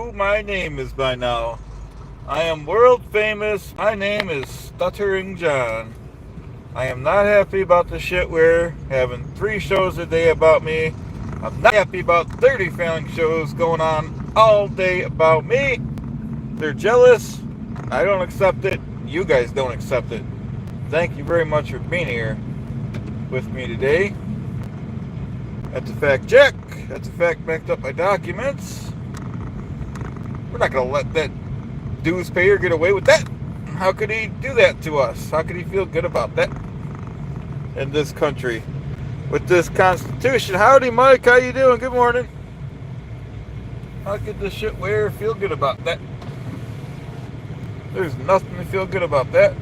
who my name is by now. I am world famous. My name is Stuttering John. I am not happy about the shit we're having 3 shows a day about me. I'm not happy about 30 failing shows going on all day about me. They're jealous. I don't accept it. You guys don't accept it. Thank you very much for being here with me today. That's a fact check. That's a fact backed up by documents. We're not going to let that dues payer get away with that. How could he do that to us? How could he feel good about that in this country with this Constitution? Howdy, Mike. How you doing? Good morning. How could this shit wearer feel good about that? There's nothing to feel good about that.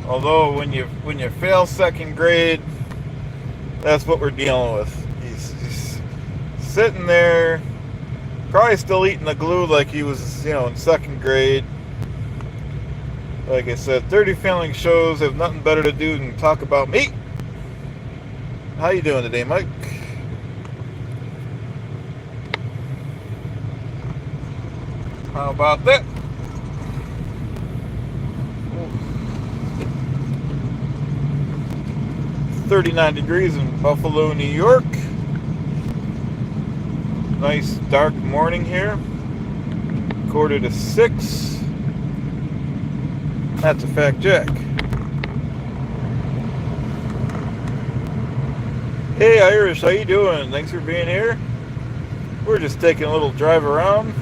Although when you fail second grade, that's what we're dealing with. He's sitting there, probably still eating the glue like he was, in second grade. Like I said, 30 failing shows have nothing better to do than talk about me. How you doing today, Mike? How about that? 39 degrees in Buffalo, New York. Nice dark morning here. 5:45. That's a fact check. Hey Irish, how you doing? Thanks for being here. We're just taking a little drive around.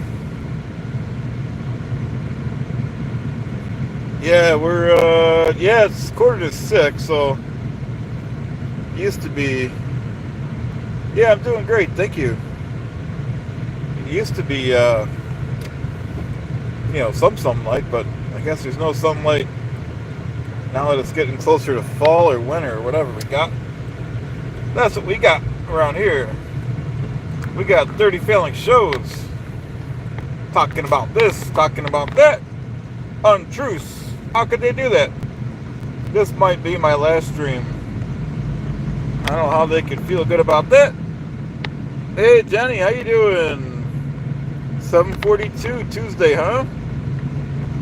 Yeah, it's 5:45, so used to be. Yeah, I'm doing great, thank you. It used to be, some sunlight, but I guess there's no sunlight now that it's getting closer to fall or winter or whatever we got. That's what we got around here. We got 30 failing shows talking about this, talking about that. Untruths. How could they do that? This might be my last stream. I don't know how they could feel good about that. Hey Jenny, how you doing? 7:42 Tuesday, huh?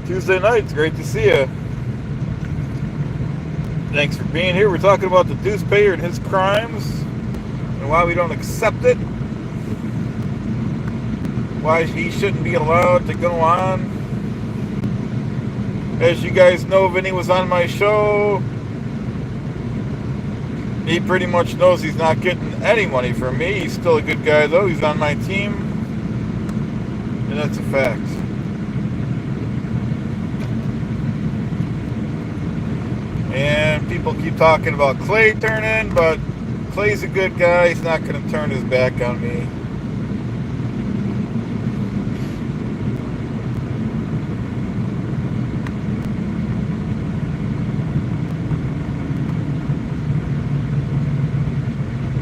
Tuesday night, it's great to see you. Thanks for being here. We're talking about the dues payer and his crimes and why we don't accept it. Why he shouldn't be allowed to go on. As you guys know, Vinny was on my show. He pretty much knows he's not getting any money from me. He's still a good guy, though. He's on my team. And that's a fact. And people keep talking about Clay turning, but Clay's a good guy. He's not going to turn his back on me.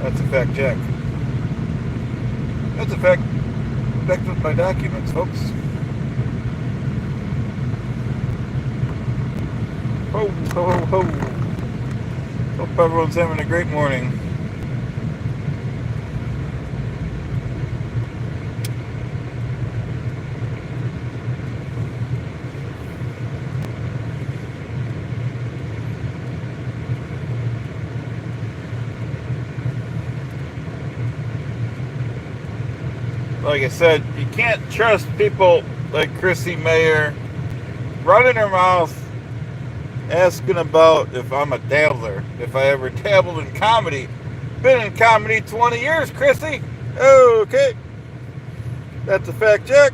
That's a fact check. That's a fact backed up by documents, folks. Ho, ho, ho, ho. Hope everyone's having a great morning. Like I said, you can't trust people like Chrissy Mayer running her mouth asking about if I'm a dabbler, if I ever dabbled in comedy. Been in comedy 20 years, Chrissy. Okay. That's a fact check.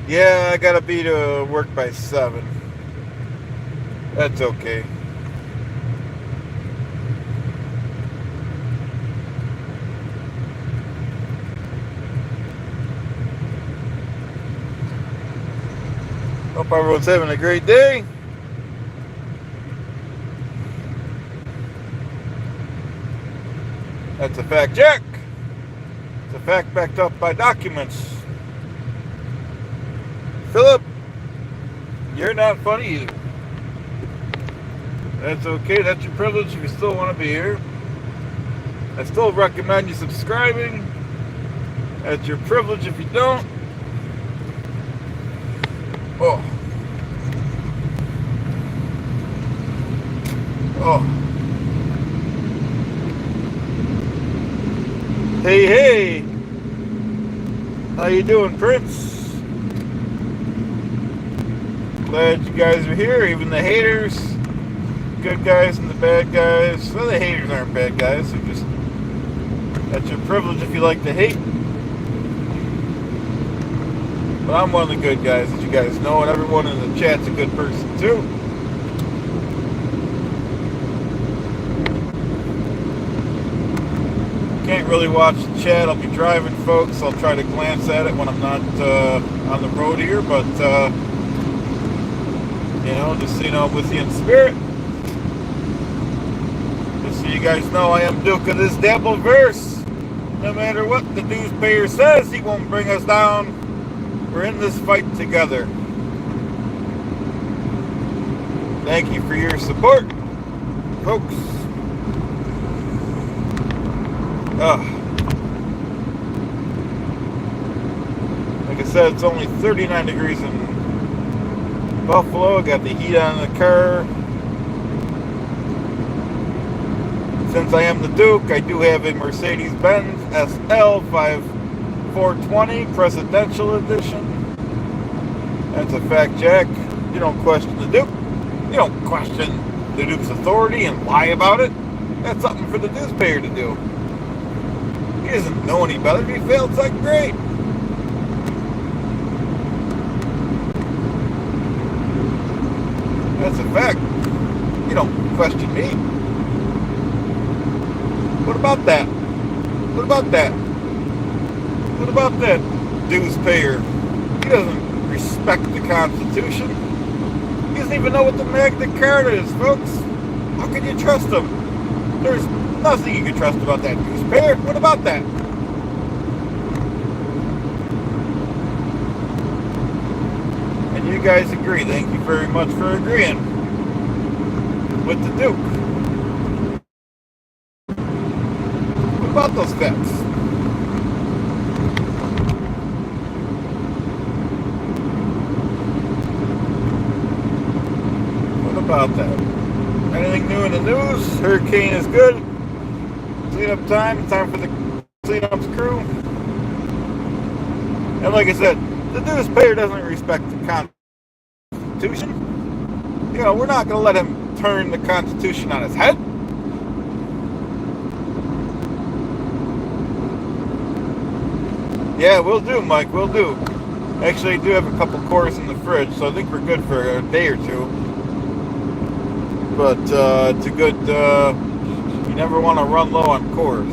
Yeah, I gotta be to work by 7. That's okay. Hope everyone's having a great day. That's a fact check. It's a fact backed up by documents. Philip, you're not funny either. That's okay. That's your privilege if you still want to be here. I still recommend you subscribing. That's your privilege if you don't. Oh. Oh. Hey, hey. How you doing, Prince? Glad you guys are here, even the haters. Good guys and the bad guys. Well, the haters aren't bad guys. They're just... That's your privilege if you like to hate. But I'm one of the good guys, as you guys know, and everyone in the chat's a good person, too. Can't really watch the chat. I'll be driving, folks. I'll try to glance at it when I'm not on the road here, but, you know, just so you know, I'm with you in spirit. Just so you guys know, I am Duke of this devil verse. No matter what the newspaper says, he won't bring us down. We're in this fight together. Thank you for your support, folks. Like I said, it's only 39 degrees in Buffalo. I got the heat on the car. Since I am the Duke, I do have a Mercedes-Benz SL 5420 Presidential Edition. That's a fact, Jack. You don't question the Duke. You don't question the Duke's authority and lie about it. That's something for the newspaper to do. He doesn't know any better. If he failed, it's like, great. That's a fact. You don't question me. What about that? What about that? What about that newspaper? He doesn't respect the Constitution. He doesn't even know what the Magna Carta is, folks. How can you trust him? There's nothing you can trust about that newspaper. What about that? And you guys agree. Thank you very much for agreeing with the Duke. What about those facts? What about that? Anything new in the news? Hurricane is good. Cleanup time. Time for the cleanups crew. And like I said, the newspaper doesn't respect the Constitution. You know, we're not going to let him turn the Constitution on his head. Yeah, we'll do, Mike. We'll do. Actually, I do have a couple cores in the fridge, so I think we're good for a day or two. But it's a good... you never want to run low on cores.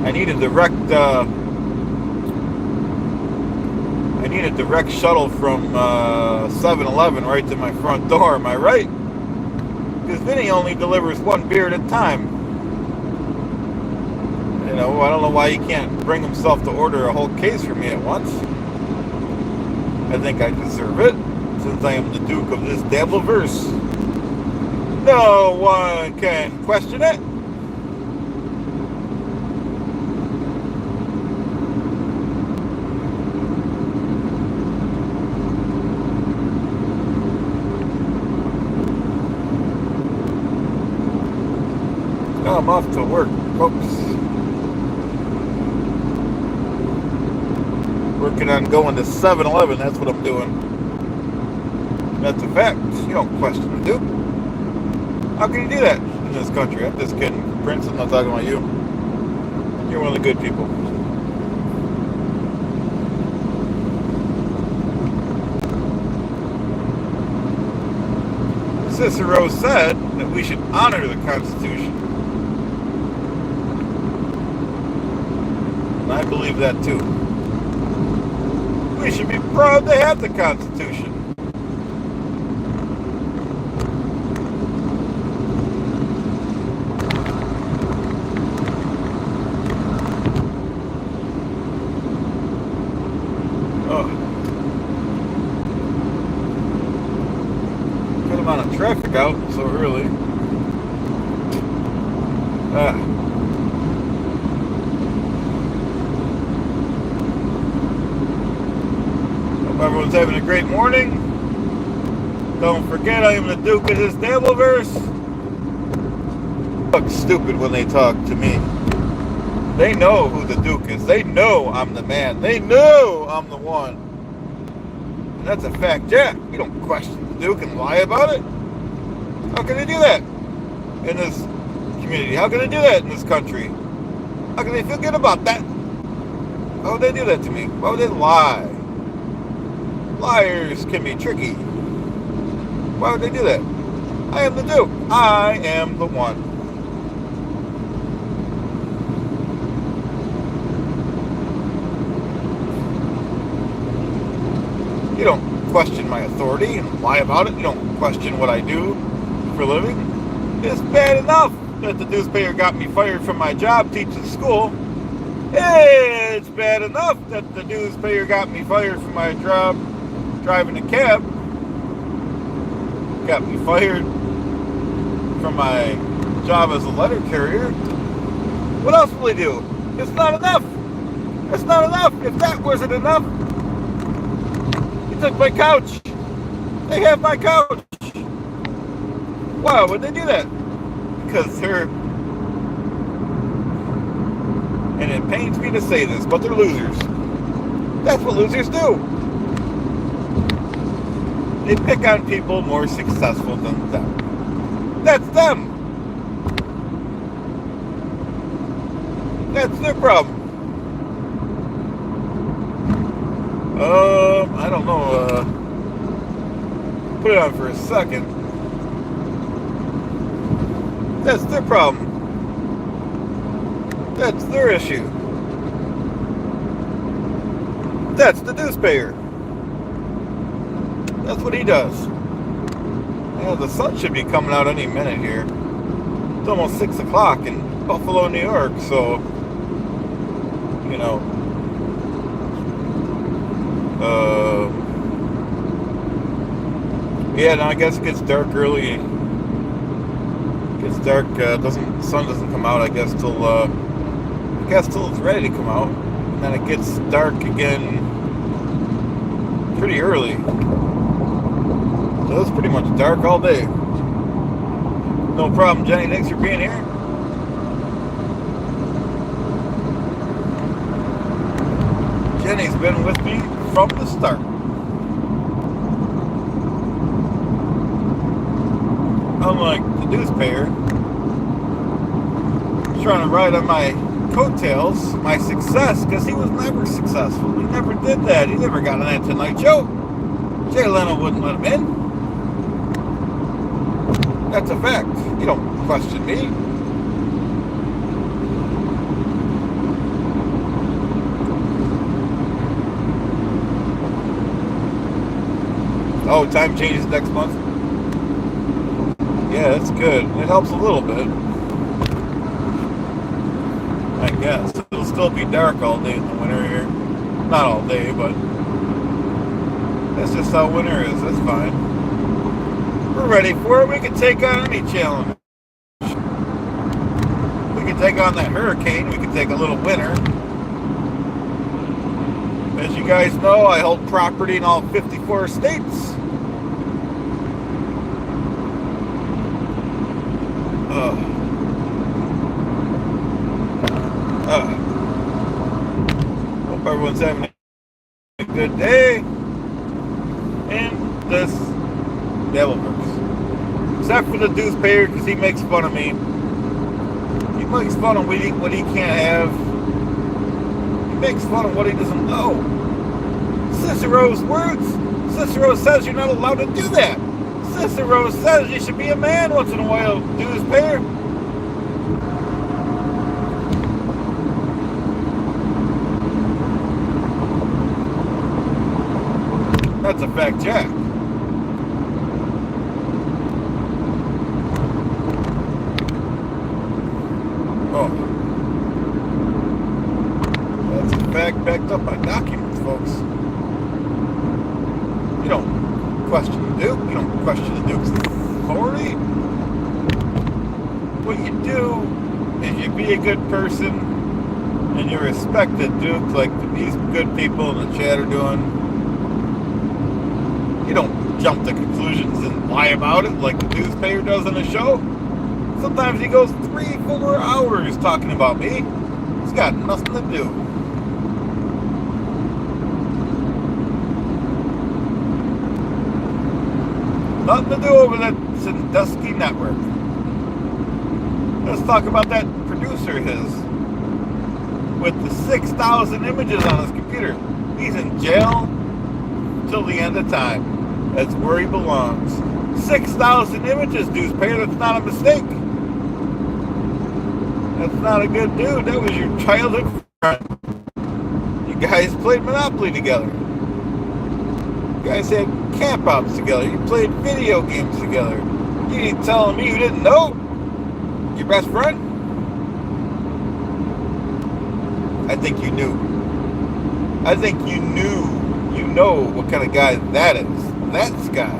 I need a direct shuttle from 7-Eleven right to my front door. Am I right? Because Vinny only delivers one beer at a time. You know, I don't know why he can't bring himself to order a whole case for me at once. I think I deserve it, since I am the Duke of this Dabbleverse. No one can question it. Now I'm off to work, folks. Working on going to 7-Eleven, that's what I'm doing. That's a fact. You don't question the Duke. How can you do that in this country? I'm just kidding. Prince, I'm not talking about you. You're one of the good people. Cicero said that we should honor the Constitution. And I believe that too. We should be proud to have the Constitution. Oh. Good amount of traffic out so early. Ah. Hope everyone's having a great morning. Don't forget, I am the Duke of this Dabbleverse. Look stupid when they talk to me. They know who the Duke is. They know I'm the man. They know I'm the one. And that's a fact, Jack. You don't question the Duke and lie about it. How can they do that in this community? How can they do that in this country? How can they feel good about that? Why would they do that to me? Why would they lie? Liars can be tricky. Why would they do that? I am the Duke. I am the one. You don't question my authority and lie about it. You don't question what I do for a living. It's bad enough that the newspaper got me fired from my job teaching school. It's bad enough that the newspaper got me fired from my job driving a cab. Got me fired from my job as a letter carrier. What else will they do? It's not enough. It's not enough. If that wasn't enough, he took my couch. They have my couch. Why would they do that? Because they're, and it pains me to say this, but they're losers. That's what losers do. They pick on people more successful than them. That's them. That's their problem. I don't know. Put it on for a second. That's their problem. That's their issue. That's the newspaper. That's what he does. Yeah, the sun should be coming out any minute here. It's almost 6 o'clock in Buffalo, New York, so, you know, yeah, no, I guess it gets dark early. It gets dark, sun doesn't come out, I guess, till it's ready to come out. And then it gets dark again pretty early. So it's pretty much dark all day. No problem, Jenny. Thanks for being here. Jenny's been with me from the start. Unlike the newspaper, trying to ride on my coattails, my success, because he was never successful. He never did that. He never got on that Tonight Show. Jay Leno wouldn't let him in. That's a fact. You don't question me. Oh, time changes next month? Yeah, that's good. It helps a little bit. I guess. It'll still be dark all day in the winter here. Not all day, but that's just how winter is. That's fine. We're ready for it. We can take on any challenge. We can take on that hurricane. We can take a little winter. As you guys know, I hold property in all 54 states. Hope everyone's having a good day in this Devilverse. Except for the newspaper, because he makes fun of me. He makes fun of what he can't have. He makes fun of what he doesn't know. Cicero's words. Cicero says you're not allowed to do that. Cicero says you should be a man once in a while, newspaper. That's a fact, Jack. Oh. That's a fact backed up by documents, folks. You don't question the Duke. You don't question the Duke's authority. What you do if you be a good person and you respect the Duke like these good people in the chat are doing, you don't jump to conclusions and lie about it like the newspaper does in a show. Sometimes he goes 3-4 hours talking about me. It's got nothing to do. Nothing to do over that Sandusky network. Let's talk about that producer of his with the 6,000 images on his computer. He's in jail till the end of time. That's where he belongs. 6,000 images, newspaper. That's not a mistake. That's not a good dude. That was your childhood friend. You guys played Monopoly together. You guys had campouts together. You played video games together. You ain't telling me you didn't know your best friend? I think you knew. I think you knew. You know what kind of guy that is. That's the guy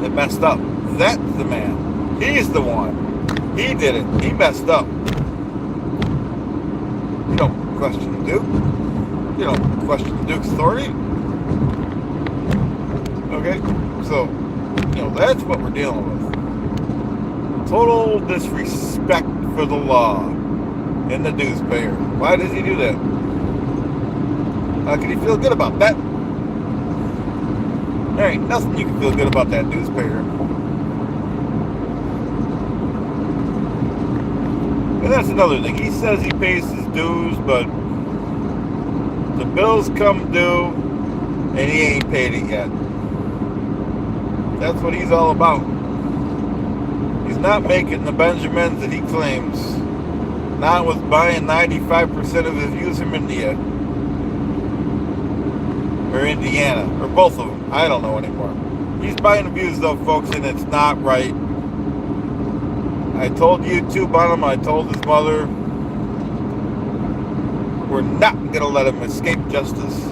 that messed up. That's the man. He's the one. He did it. He messed up. You don't question the Duke. You don't question the Duke's authority. Okay? So, that's what we're dealing with. Total disrespect for the law in the newspaper. Why does he do that? How can he feel good about that? There ain't nothing you can feel good about that newspaper. And that's another thing. He says he pays his dues, but the bills come due and he ain't paid it yet. That's what he's all about. He's not making the Benjamins that he claims. Not with buying 95% of his views from India. Or Indiana. Or both of them. I don't know anymore. He's buying the views though, folks, and it's not right. I told YouTube on him, I told his mother, we're not going to let him escape justice.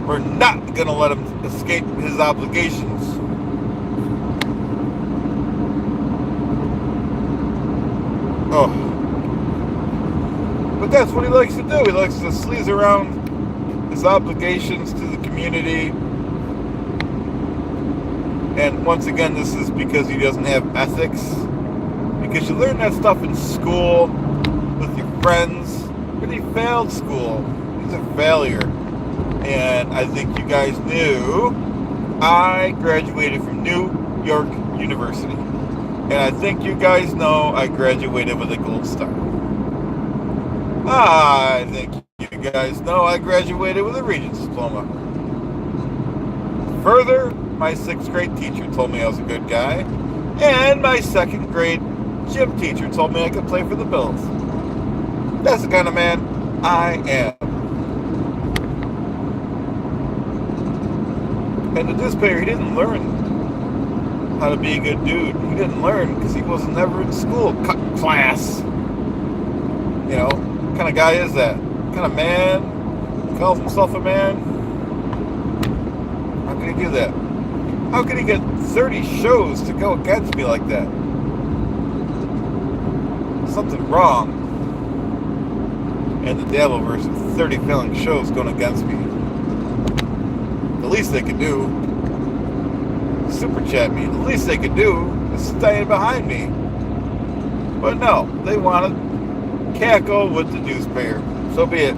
We're not going to let him escape his obligations. Oh. But that's what he likes to do. He likes to sleaze around his obligations to the community. And once again, this is because he doesn't have ethics. Because you learn that stuff in school with your friends. But he failed school. He's a failure. And I think you guys knew I graduated from New York University. And I think you guys know I graduated with a gold star. I think you guys know I graduated with a Regents diploma. Further, my 6th grade teacher told me I was a good guy. And my 2nd grade gym teacher told me I could play for the Bills. That's the kind of man I am. And the newspaper, he didn't learn how to be a good dude. He didn't learn because he wasn't ever in school. Cut class. What kind of guy is that? What kind of man calls himself a man? How can he do that? How can he get 30 shows to go against me like that? Something wrong. And the devil versus 30 failing shows going against me. The least they could do, super chat me. The least they could do is stand behind me. But no, they want to cackle with the newspaper. So be it.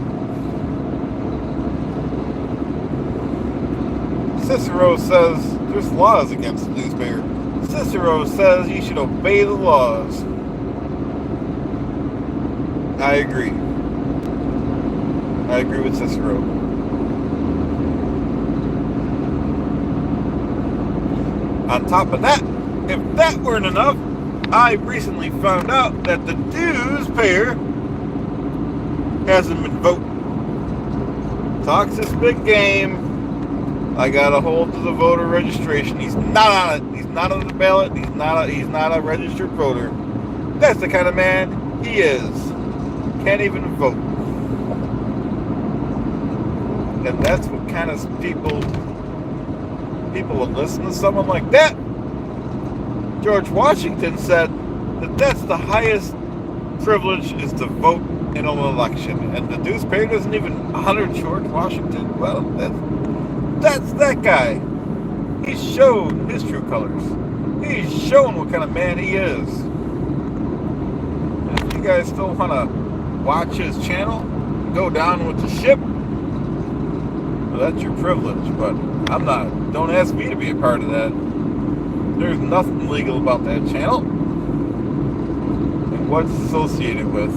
Cicero says there's laws against the newspaper. Cicero says you should obey the laws. I agree. I agree with Cicero. On top of that, if that weren't enough, I recently found out that the newspaper hasn't been voting. Talks this big game. I got a hold of the voter registration. He's not on it. He's not on the ballot. He's not a registered voter. That's the kind of man he is. Can't even vote. And that's what kind of people would listen to someone like that. George Washington said that that's the highest privilege is to vote in an election. And the Deuce Perry doesn't even honor George Washington. Well, that's that guy. He's shown his true colors. He's shown what kind of man he is. And if you guys still want to watch his channel, go down with the ship, well, that's your privilege. But I'm not. Don't ask me to be a part of that. There's nothing legal about that channel. And what it's associated with.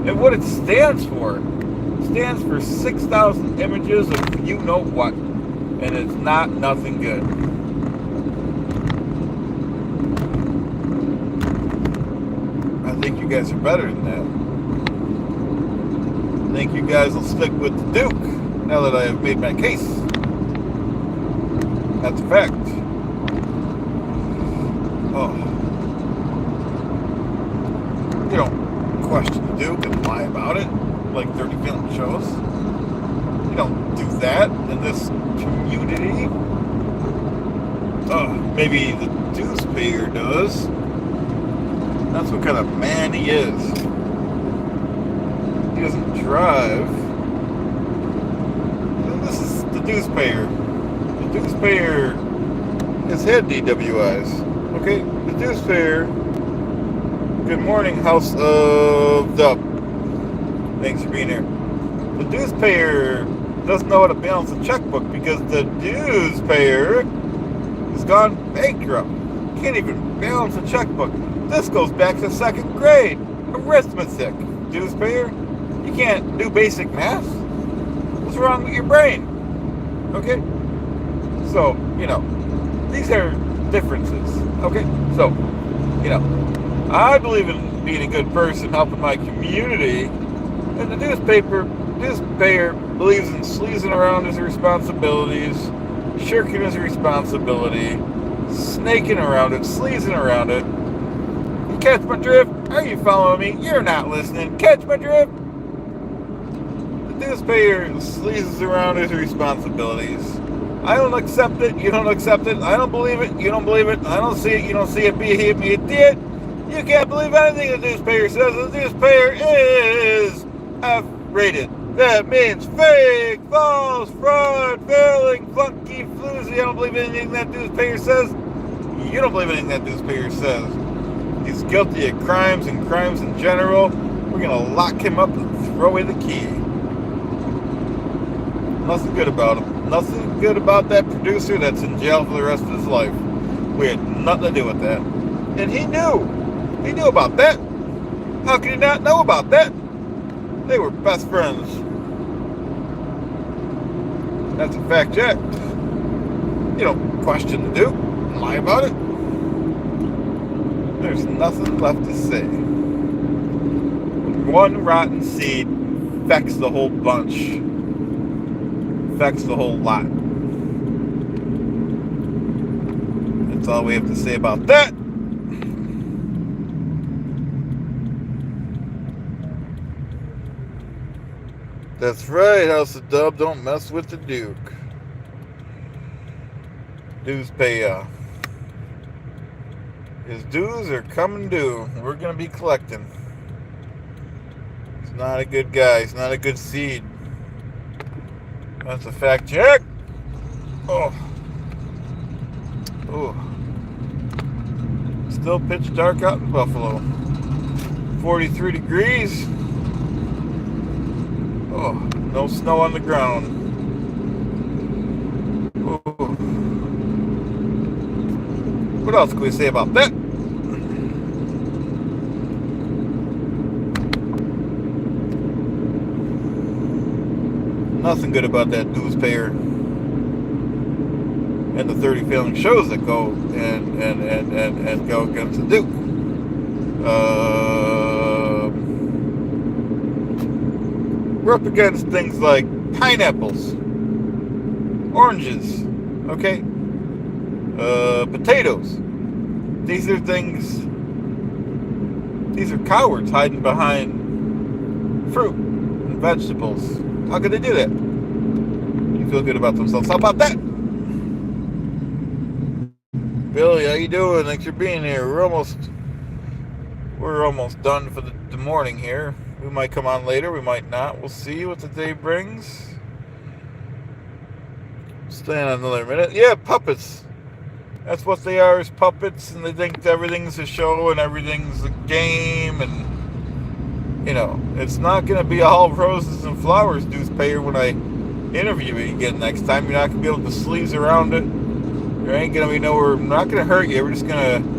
And what it stands for. It stands for 6,000 images of you know what. And it's not nothing good. I think you guys are better than that. I think you guys will stick with the Duke now that I have made my case. That's a fact. Oh. You don't question the Duke and lie about it like 30 film shows. You don't do that in this community. Maybe the Deuce Payer does. That's what kind of man he is. He doesn't drive. This is the Deuce Payer. The Deuce Payer has had DWIs. Okay? The Deuce Payer. Good morning, House of Dub. Thanks for being here. The Deuce Payer doesn't know how to balance a checkbook because the dues payer has gone bankrupt. Can't even balance a checkbook. This goes back to 2nd grade. Arithmetic. Dues payer, you can't do basic math. What's wrong with your brain? Okay? So, these are differences. Okay? So, I believe in being a good person, helping my community, and the newspayer believes in sleazing around his responsibilities, shirking his responsibility, snaking around it, sleazing around it. You catch my drift? Are you following me? You're not listening. Catch my drift? The newspayer sleazes around his responsibilities. I don't accept it. You don't accept it. I don't believe it. You don't believe it. I don't see it. You don't see it. Be a idiot. You can't believe anything the newspayer says. The newspayer is F-rated. That means fake, false, fraud, failing, flunky, floozy. I don't believe anything that newspayer says. You don't believe anything that newspayer says. He's guilty of crimes and crimes in general. We're going to lock him up and throw away the key. Nothing good about him. Nothing good about that producer that's in jail for the rest of his life. We had nothing to do with that. And he knew. He knew about that. How could he not know about that? They were best friends. That's a fact check. You don't question the Duke and lie about it. There's nothing left to say. One rotten seed affects the whole bunch. Affects the whole lot. That's all we have to say about that. That's right, House of Dub. Don't mess with the Duke. Dues pay ya. His dues are coming due. We're going to be collecting. He's not a good guy. He's not a good seed. That's a fact check. Oh. Oh. Still pitch dark out in Buffalo. 43 degrees. Oh, no snow on the ground. Oh. What else can we say about that? Nothing good about that dues payer and the 30 failing shows that go and go against the Duke. We're up against things like pineapples, oranges, okay, potatoes. These are things. These are cowards hiding behind fruit and vegetables. How could they do that? You feel good about themselves. How about that? Billy, how you doing? Thanks for being here. We're we're almost done for the morning here. We might come on later, we might not. We'll see what the day brings. Stay on another minute. Yeah, puppets. That's what they are, is puppets, and they think everything's a show and everything's a game, and it's not going to be all roses and flowers, newspaper, when I interview you again next time. You're not going to be able to sleaze around it. There ain't going to be nowhere. We're not going to hurt you. We're just going to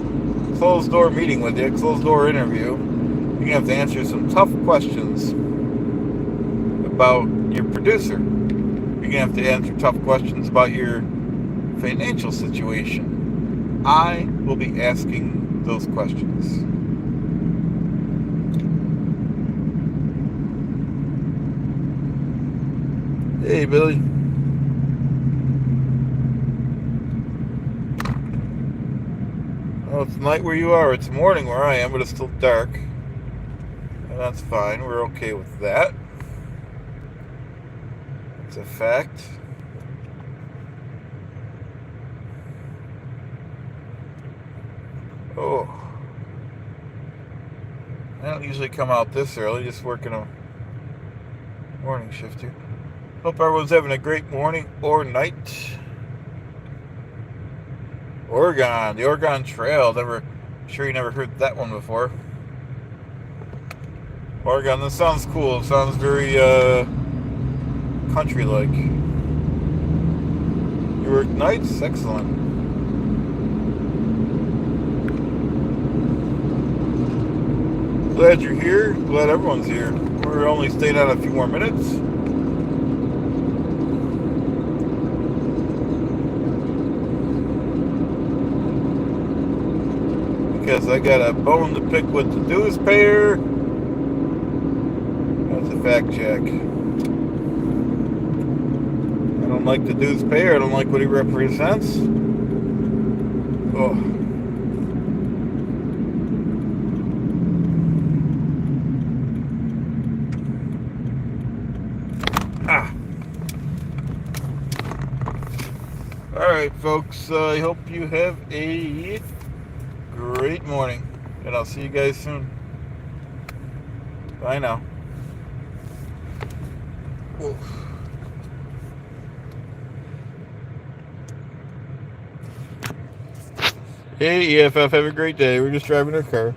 closed door meeting with you, closed door interview. You're going to have to answer some tough questions about your producer. You're going to have to answer tough questions about your financial situation. I will be asking those questions. Hey, Billy. Well, it's night where you are. It's morning where I am, but it's still dark. And that's fine. We're okay with that. It's a fact. Oh. I don't usually come out this early, just working a morning shift here. Hope everyone's having a great morning or night. Oregon, the Oregon Trail. I'm sure you never heard that one before. Oregon, that sounds cool. It sounds very country-like. You work nights? Excellent. Glad you're here. Glad everyone's here. We're only staying on a few more minutes. Because I got a bone to pick with the dues payer. That's a fact check. I don't like the dues payer. I don't like what he represents. Oh. Ah. Alright, folks. I hope you have a great morning, and I'll see you guys soon. Bye now. Whoa. Hey, EFF, have a great day. We're just driving our car.